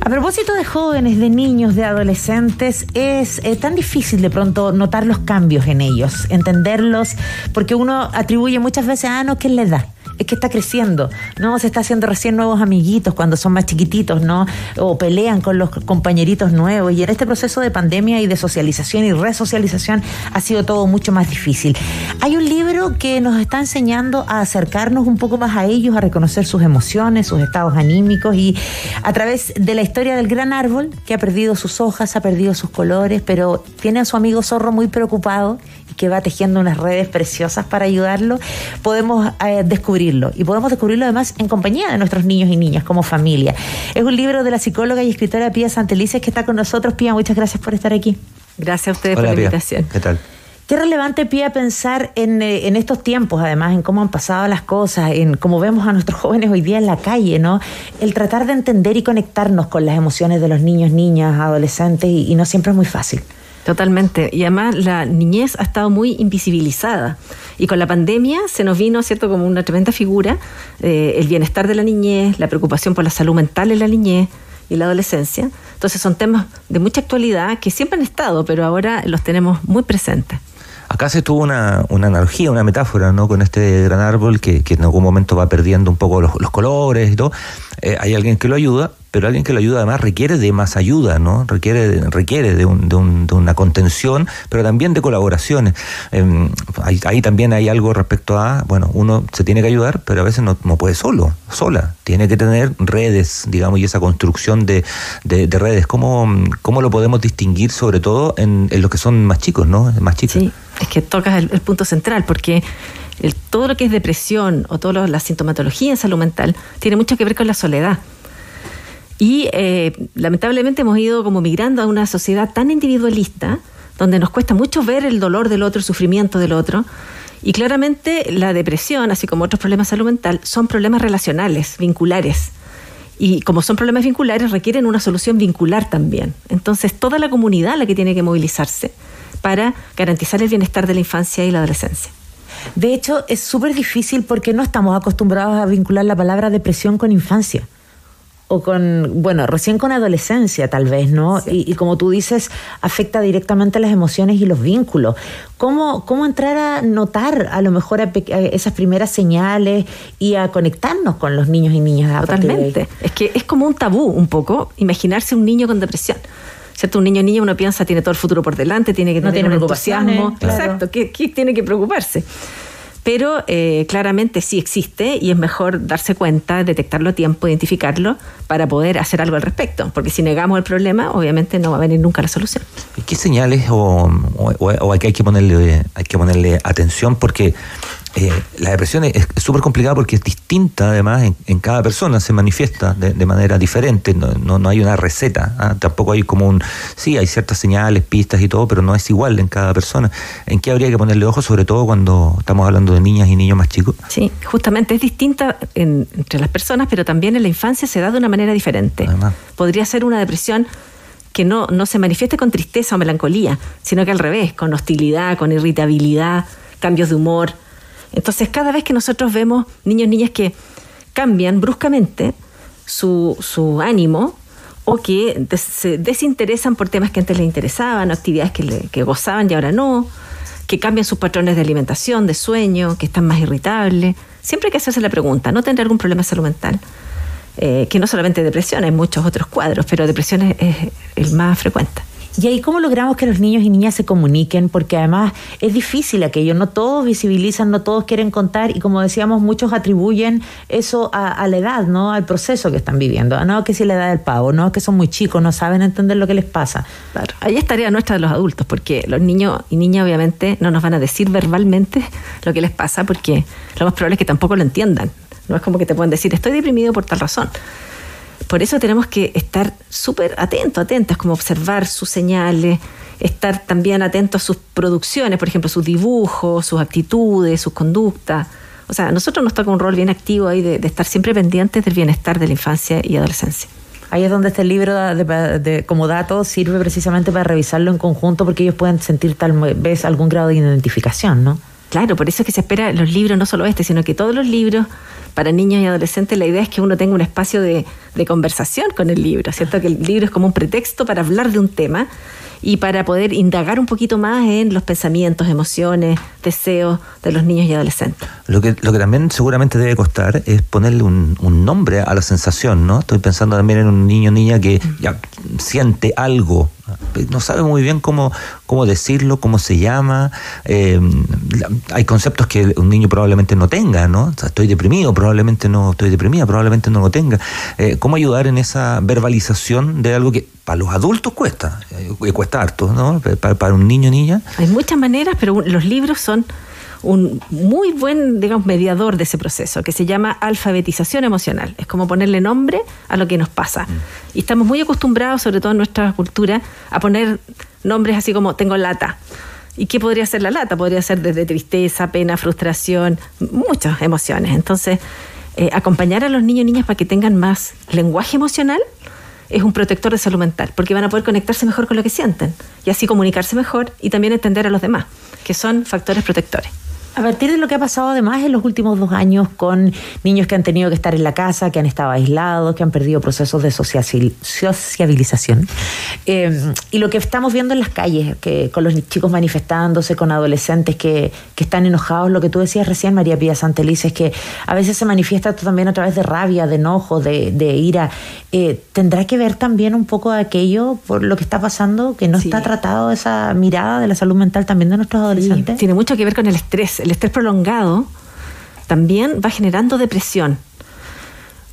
A propósito de jóvenes, de niños, de adolescentes, es tan difícil de pronto notar los cambios en ellos, entenderlos, porque uno atribuye muchas veces, no, que es la edad. Es que está creciendo, ¿no? Se está haciendo recién nuevos amiguitos cuando son más chiquititos, ¿no? O pelean con los compañeritos nuevos. Y en este proceso de pandemia y de socialización y resocialización ha sido todo mucho más difícil. Hay un libro que nos está enseñando a acercarnos un poco más a ellos, a reconocer sus emociones, sus estados anímicos, y a través de la historia del gran árbol que ha perdido sus hojas, ha perdido sus colores, pero tiene a su amigo zorro muy preocupado y que va tejiendo unas redes preciosas para ayudarlo, podemos descubrirlo. Y podemos descubrirlo además en compañía de nuestros niños y niñas, como familia. Es un libro de la psicóloga y escritora Pía Santelices, que está con nosotros. Pía, muchas gracias por estar aquí. Gracias a ustedes. Hola, por la Pía. invitación. ¿Qué tal? Qué relevante, Pía, pensar en estos tiempos, además, en cómo han pasado las cosas, en cómo vemos a nuestros jóvenes hoy día en la calle, ¿no? El tratar de entender y conectarnos con las emociones de los niños, niñas, adolescentes, y no siempre es muy fácil. Totalmente. Y además la niñez ha estado muy invisibilizada. Y con la pandemia se nos vino, ¿cierto?, como una tremenda figura, el bienestar de la niñez, la preocupación por la salud mental en la niñez y la adolescencia. Entonces son temas de mucha actualidad que siempre han estado, pero ahora los tenemos muy presentes. Acá se tuvo una analogía, una metáfora, ¿no? Con este gran árbol que en algún momento va perdiendo un poco los colores y todo. Hay alguien que lo ayuda, pero alguien que lo ayuda además requiere de más ayuda, ¿no? Requiere de una contención, pero también de colaboraciones. Ahí también hay algo respecto a, bueno, uno se tiene que ayudar, pero a veces no puede sola. Tiene que tener redes, digamos, y esa construcción de redes. ¿Cómo lo podemos distinguir, sobre todo en los que son más chicos, ¿no? Más chicos. Sí, es que tocas el punto central, porque todo lo que es depresión o toda la sintomatología en salud mental tiene mucho que ver con la soledad. Y lamentablemente hemos ido como migrando a una sociedad tan individualista, donde nos cuesta mucho ver el dolor del otro, el sufrimiento del otro. Y claramente la depresión, así como otros problemas de salud mental, son problemas relacionales, vinculares. Y como son problemas vinculares, requieren una solución vincular también. Entonces, toda la comunidad la que tiene que movilizarse para garantizar el bienestar de la infancia y la adolescencia. De hecho, es súper difícil porque no estamos acostumbrados a vincular la palabra depresión con infancia. O recién con adolescencia tal vez, ¿no? Sí. Y como tú dices, afecta directamente las emociones y los vínculos. ¿Cómo entrar a notar a lo mejor a esas primeras señales y a conectarnos con los niños y niñas? Totalmente. Es que es como un tabú un poco imarse un niño con depresión. ¿Cierto? Un niño o niña, uno piensa, tiene todo el futuro por delante, tiene que tener un entusiasmo. Claro. Exacto, ¿qué tiene que preocuparse? Pero claramente sí existe y es mejor darse cuenta, detectarlo a tiempo, identificarlo para poder hacer algo al respecto. Porque si negamos el problema, obviamente no va a venir nunca la solución. ¿Qué señales o hay que ponerle atención? Porque la depresión es súper complicada porque es distinta además en cada persona, se manifiesta de manera diferente, no hay una receta, tampoco hay sí hay ciertas señales, pistas y todo, pero no es igual en cada persona. ¿En qué habría que ponerle ojo, sobre todo cuando estamos hablando de niñas y niños más chicos? Sí, justamente es distinta entre las personas, pero también en la infancia se da de una manera diferente. Además, podría ser una depresión que no se manifieste con tristeza o melancolía, sino que al revés, con hostilidad, con irritabilidad, cambios de humor. Entonces, cada vez que nosotros vemos niños y niñas que cambian bruscamente su ánimo o que se desinteresan por temas que antes les interesaban, o actividades que gozaban y ahora no, que cambian sus patrones de alimentación, de sueño, que están más irritables, siempre hay que hacerse la pregunta, ¿no tendrá algún problema de salud mental? Que no solamente depresión, hay muchos otros cuadros, pero depresión es el más frecuente. ¿Y ahí cómo logramos que los niños y niñas se comuniquen? Porque además es difícil aquello, no todos visibilizan, no todos quieren contar, y como decíamos, muchos atribuyen eso a la edad, ¿no? Al proceso que están viviendo. No, que si la edad del pavo, no, que son muy chicos, no saben entender lo que les pasa. Claro, ahí es tarea nuestra de los adultos, porque los niños y niñas obviamente no nos van a decir verbalmente lo que les pasa, porque lo más probable es que tampoco lo entiendan. No es como que te puedan decir, estoy deprimido por tal razón. Por eso tenemos que estar súper atentas, como observar sus señales, estar también atentos a sus producciones, por ejemplo, sus dibujos, sus actitudes, sus conductas. O sea, a nosotros nos toca un rol bien activo ahí de estar siempre pendientes del bienestar de la infancia y adolescencia. Ahí es donde este libro como dato sirve precisamente para revisarlo en conjunto, porque ellos pueden sentir tal vez algún grado de identificación, ¿no? Claro, por eso es que se espera los libros, no solo sino que todos los libros para niños y adolescentes. La idea es que uno tenga un espacio de conversación con el libro, ¿cierto? Que el libro es como un pretexto para hablar de un tema y para poder indagar un poquito más en los pensamientos, emociones, deseos de los niños y adolescentes. Lo que también seguramente debe costar es ponerle un nombre a la sensación, ¿no? Estoy pensando también en un niño o niña que ya siente algo, no sabe muy bien cómo decirlo, cómo se llama. Hay conceptos que un niño probablemente no tenga, ¿no? O sea, estoy deprimido, probablemente no estoy deprimida, probablemente no lo tenga. ¿Cómo ayudar en esa verbalización de algo que para los adultos cuesta harto, ¿no? Para un niño o niña. Hay muchas maneras, pero los libros son un muy buen, digamos, mediador de ese proceso, que se llama alfabetización emocional. Es como ponerle nombre a lo que nos pasa. Y estamos muy acostumbrados, sobre todo en nuestra cultura, a poner nombres así como tengo lata. ¿Y qué podría ser la lata? Podría ser desde tristeza, pena, frustración, muchas emociones. Entonces, acompañar a los niños y niñas para que tengan más lenguaje emocional es un protector de salud mental, porque van a poder conectarse mejor con lo que sienten y así comunicarse mejor y también entender a los demás, que son factores protectores. A partir de lo que ha pasado además en los últimos 2 años con niños que han tenido que estar en la casa, que han estado aislados, que han perdido procesos de sociabilización, y lo que estamos viendo en las calles, que con los chicos manifestándose, con adolescentes que están enojados, lo que tú decías recién, María Pía Santelices, es que a veces se manifiesta esto también a través de rabia, de enojo, de ira. ¿Tendrá que ver también un poco de aquello por lo que está pasando, que no está tratado esa mirada de la salud mental también de nuestros adolescentes? Sí, tiene mucho que ver con el estrés. El estrés prolongado también va generando depresión.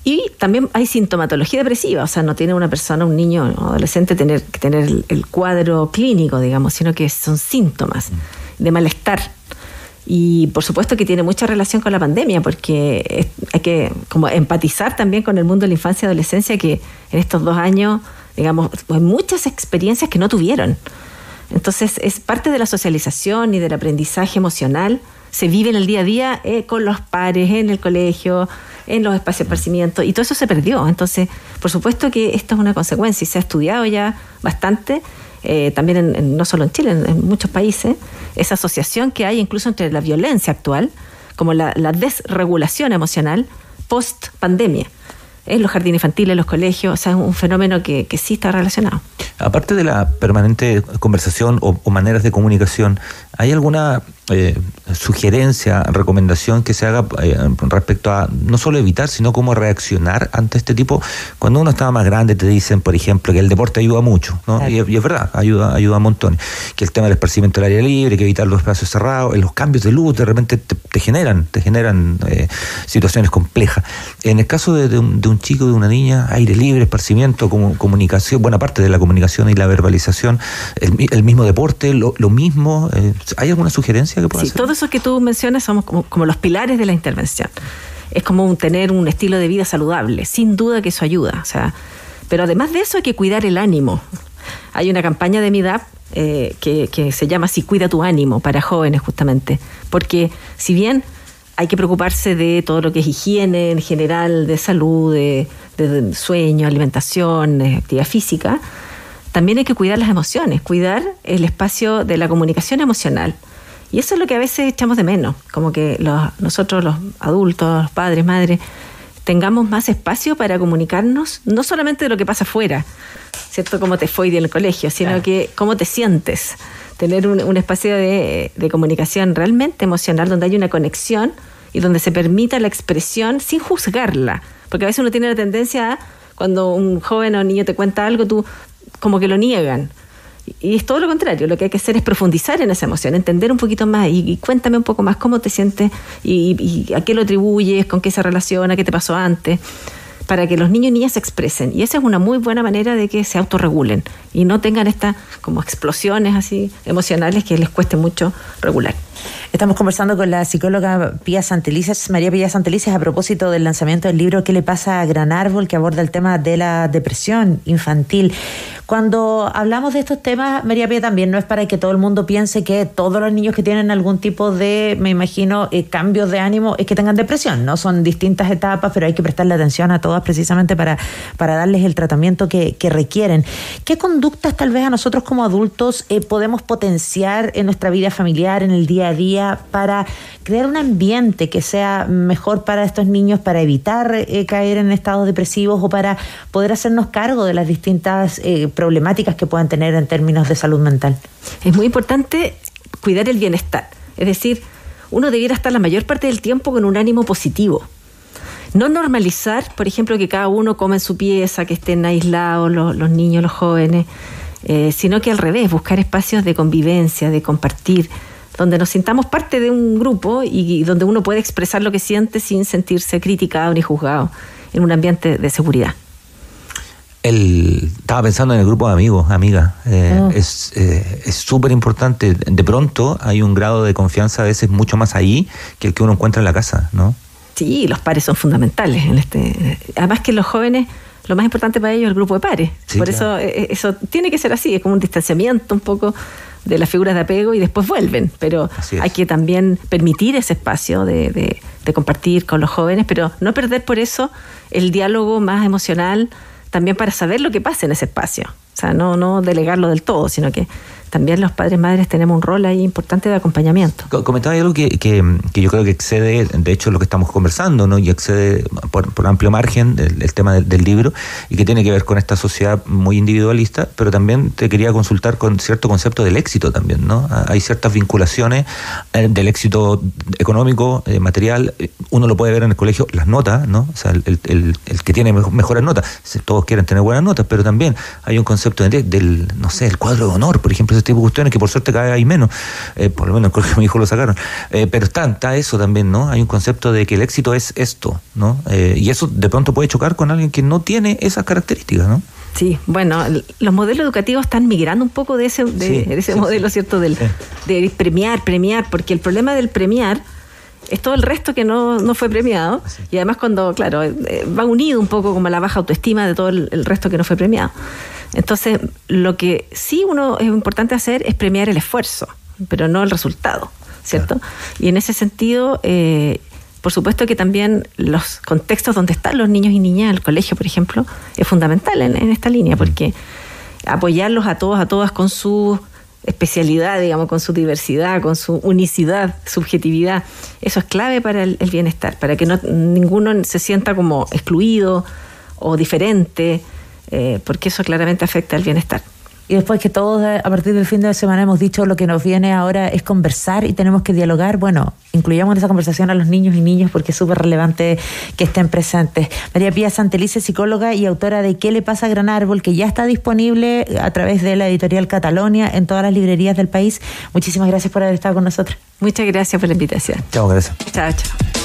Y también hay sintomatología depresiva, o sea, no tiene una persona, un niño o adolescente que tener el cuadro clínico, digamos, sino que son síntomas de malestar. Y por supuesto que tiene mucha relación con la pandemia, porque hay que como empatizar también con el mundo de la infancia y adolescencia, que en estos 2 años, digamos, hay muchas experiencias que no tuvieron. Entonces es parte de la socialización y del aprendizaje emocional. Se vive en el día a día con los pares, en el colegio, en los espacios de esparcimiento, y todo eso se perdió. Entonces, por supuesto que esto es una consecuencia y se ha estudiado ya bastante, también no solo en Chile, en muchos países, esa asociación que hay incluso entre la violencia actual, como la desregulación emocional post-pandemia. En los jardines infantiles, en los colegios, o sea, es un fenómeno que sí está relacionado. Aparte de la permanente conversación o maneras de comunicación, ¿hay alguna sugerencia, recomendación que se haga respecto a no solo evitar, sino cómo reaccionar ante este tipo? Cuando uno estaba más grande te dicen, por ejemplo, que el deporte ayuda mucho, ¿no? Claro. Y es verdad, ayuda un montón. Que el tema del esparcimiento del aire libre, que evitar los espacios cerrados, los cambios de luz de repente te generan situaciones complejas. En el caso de un chico, de una niña, aire libre, esparcimiento, comunicación, buena parte de la comunicación y la verbalización, el mismo deporte, lo mismo. ¿Hay alguna sugerencia que pueda hacer? Sí, todo eso que tú mencionas somos como los pilares de la intervención. Es como tener un estilo de vida saludable, sin duda que eso ayuda. O sea, pero además de eso hay que cuidar el ánimo. Hay una campaña de MIDAP que se llama así, Cuida tu ánimo, para jóvenes justamente, porque si bien hay que preocuparse de todo lo que es higiene en general, de salud, de sueño, alimentación, actividad física, también hay que cuidar las emociones, cuidar el espacio de la comunicación emocional. Y eso es lo que a veces echamos de menos, como que nosotros los adultos, los padres, madres, tengamos más espacio para comunicarnos, no solamente de lo que pasa afuera, ¿cierto? Cómo te fue en el colegio, sino que cómo te sientes. Tener un espacio de comunicación realmente emocional, donde hay una conexión y donde se permita la expresión sin juzgarla. Porque a veces uno tiene la tendencia a, cuando un joven o un niño te cuenta algo, tú como que lo niegan. Y es todo lo contrario, lo que hay que hacer es profundizar en esa emoción, entender un poquito más y cuéntame un poco más cómo te sientes y a qué lo atribuyes, con qué se relaciona, qué te pasó antes, para que los niños y niñas se expresen. Y esa es una muy buena manera de que se autorregulen y no tengan estas como explosiones así emocionales que les cueste mucho regular. Estamos conversando con la psicóloga Pía Santelices, María Pía Santelices, a propósito del lanzamiento del libro ¿Qué le pasa a Gran Árbol?, que aborda el tema de la depresión infantil. Cuando hablamos de estos temas, María Pía, también no es para que todo el mundo piense que todos los niños que tienen algún tipo de, me imagino, cambios de ánimo es que tengan depresión, ¿no? Son distintas etapas, pero hay que prestarle atención a todas precisamente para darles el tratamiento que requieren. ¿Qué conductas tal vez a nosotros como adultos podemos potenciar en nuestra vida familiar, en el día a día, día para crear un ambiente que sea mejor para estos niños, para evitar caer en estados depresivos o para poder hacernos cargo de las distintas problemáticas que puedan tener en términos de salud mental? Es muy importante cuidar el bienestar. Es decir, uno debiera estar la mayor parte del tiempo con un ánimo positivo. No normalizar, por ejemplo, que cada uno coma en su pieza, que estén aislados los niños, los jóvenes, sino que al revés, buscar espacios de convivencia, de compartir, donde nos sintamos parte de un grupo y donde uno puede expresar lo que siente sin sentirse criticado ni juzgado, en un ambiente de seguridad. Estaba pensando en el grupo de amigos, amigas. Es súper importante. De pronto hay un grado de confianza a veces mucho más ahí que el que uno encuentra en la casa, ¿no? Sí, los pares son fundamentales. Además que los jóvenes, lo más importante para ellos es el grupo de pares. Sí, por claro. Eso tiene que ser así, es como un distanciamiento un poco de las figuras de apego y después vuelven. Pero hay que también permitir ese espacio de compartir con los jóvenes, pero no perder por eso el diálogo más emocional, también para saber lo que pasa en ese espacio. O sea, no delegarlo del todo, sino que también los padres madres tenemos un rol ahí importante de acompañamiento. Comentaba algo que yo creo que excede, de hecho, lo que estamos conversando, ¿no? Y excede por amplio margen el tema del libro, y que tiene que ver con esta sociedad muy individualista, pero también te quería consultar con cierto concepto del éxito también, ¿no? Hay ciertas vinculaciones del éxito económico, material. Uno lo puede ver en el colegio, las notas, ¿no? O sea, el que tiene mejores notas, todos quieren tener buenas notas, pero también hay un concepto del, no sé, el cuadro de honor, por ejemplo, ese tipo de cuestiones que por suerte cada vez hay menos, por lo menos en el colegio de mi hijo lo sacaron, pero está eso también, ¿no? Hay un concepto de que el éxito es esto, ¿no? Y eso de pronto puede chocar con alguien que no tiene esas características, ¿no? Sí, bueno, los modelos educativos están migrando un poco de ese modelo, ¿cierto? De premiar, porque el problema del premiar es todo el resto que no fue premiado, y además cuando, claro, va unido un poco como la baja autoestima de todo el resto que no fue premiado. Entonces, lo que sí es importante hacer es premiar el esfuerzo, pero no el resultado, ¿cierto? Claro. Y en ese sentido, por supuesto que también los contextos donde están los niños y niñas, el colegio, por ejemplo, es fundamental en esta línea, porque apoyarlos a todos, a todas con su especialidad, digamos, con su diversidad, con su unicidad, subjetividad, eso es clave para el bienestar, para que ninguno se sienta como excluido o diferente, porque eso claramente afecta al bienestar. Y después que todos a partir del fin de semana hemos dicho lo que nos viene ahora es conversar y tenemos que dialogar, bueno, incluyamos en esa conversación a los niños y niñas porque es súper relevante que estén presentes. María Pía Santelice, psicóloga y autora de ¿Qué le pasa a Gran Árbol?, que ya está disponible a través de la editorial Catalonia en todas las librerías del país. Muchísimas gracias por haber estado con nosotros. Muchas gracias por la invitación. Chao, gracias. Chao.